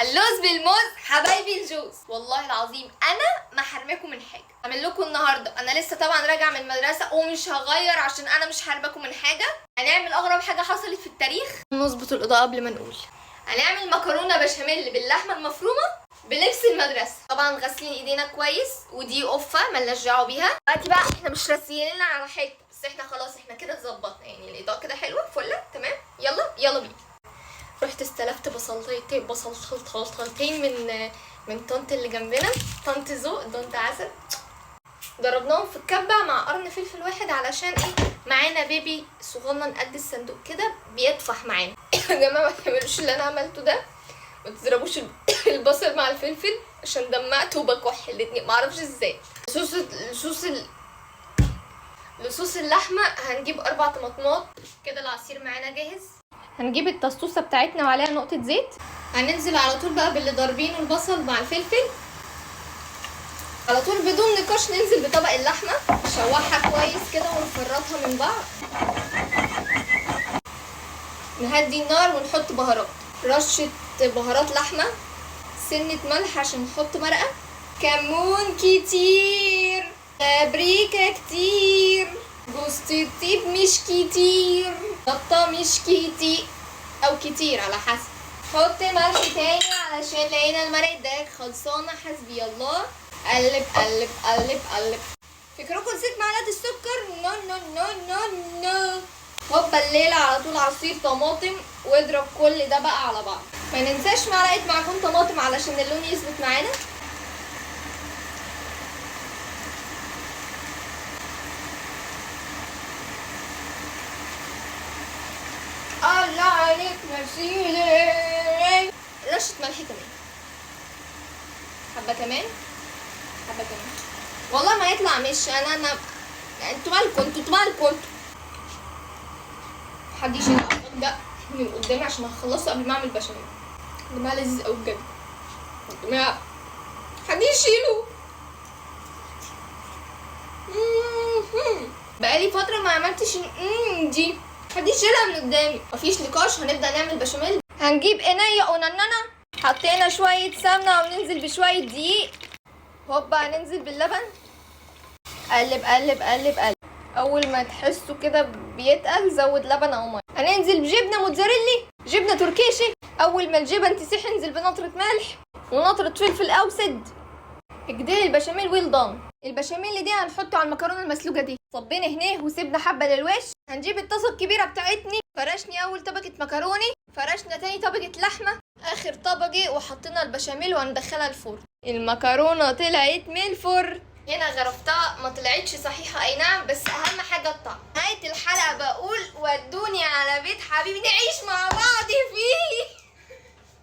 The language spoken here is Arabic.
اللوز بالموز حبايبي الجوز، والله العظيم انا ما حرماكم من حاجه. هعمل لكم النهارده، انا لسه طبعا راجعه من المدرسه ومش هغير عشان انا مش حارباكم من حاجه. هنعمل اغرب حاجه حصلت في التاريخ. نظبط الاضاءه قبل ما نقول. هنعمل مكرونه بشاميل باللحمه المفرومه بلبس المدرسه. طبعا غاسلين ايدينا كويس، ودي قفه مالناش دعوه بيها. دلوقتي بقى احنا مش راسيين على حاجه، بس احنا خلاص احنا كده اتظبطنا، يعني الاضاءه كده حلوه فله تمام. يلا بينا. رحت استلفت بصلتين من طنط اللي جنبنا، طنط ذوق، طنط عسل. ضربناهم في الكبه مع قرن فلفل واحد علشان ايه؟ معانا بيبي صغنن قد الصندوق كده بيطفح معانا. يا جماعه ما تعملوش اللي انا عملته ده، ما تضربوش البصل مع الفلفل عشان دمعت وبكح الاتنين، معرفش ازاي. لصوص اللحمه هنجيب 4 طماطمات كده. العصير معانا جاهز. هنجيب الطاسوسه بتاعتنا وعليها نقطه زيت. هننزل على طول بقى باللي ضاربينه البصل مع الفلفل على طول بدون نقاش. ننزل بطبق اللحمه نشوحها كويس كده ونفرطها من بعض. نهدي النار ونحط بهارات، رشه بهارات لحمه، سنه ملح عشان نحط مرقه، كمون كتير، بابريكا كتير، جوز الطيب مش كتير، شطه مش كتير او كتير على حسب. حط ملح تاني علشان لقينا المرق ده خلصانه. حسبي الله. قلب قلب قلب قلب. فكركم نسيت معلقه السكر؟ نو نو نو نو نو. هوبا الليله على طول عصير طماطم واضرب كل ده بقى على بعض. ما ننساش معلقه معجون طماطم علشان اللون يثبت معانا. الله عليك نسيلي. رشه ملح كمان، حبه كمان، حبه كمان. والله ما يطلع مش انا انتوا مالكم. حد يشيل العصاك ده من قدامي عشان هخلصه قبل ما اعمل بشاميل. يا جماعه لذيذ قوي بجد يا جماعه، حد يشيله. بقالي فتره ما عملتش دي، حد يشيلها من قدامي. مفيش نقاش، هنبدا نعمل بشاميل. هنجيب قنيه قنننه، حطينا شويه سمنه وننزل بشويه دقيق. هوبا هننزل باللبن. قلب قلب قلب قلب. اول ما تحسوا كده بيتقل زود لبن او ميه. هننزل بجبنه موتزاريلا، جبنه تركيشي. اول ما الجبن تسيح انزل بنطره ملح ونطره فلفل اسود. كده البشاميل ويل دان. البشاميل دي هنحطه على المكرونه المسلوقه دي. صبينا هنا وسيبنا حبه للوش. هنجيب الطاسه الكبيره بتاعتني، فرشني اول طبقه مكروني، فرشنا تاني طبقه لحمه، اخر طبقه وحطينا البشاميل وهندخلها الفرن. المكرونه طلعت من الفرن. هنا غرفتها ما طلعتش صحيحه اي نعم، بس اهم حاجه الطعم. نهايه الحلقه بقول ودوني على بيت حبيبي نعيش مع بعض فيه.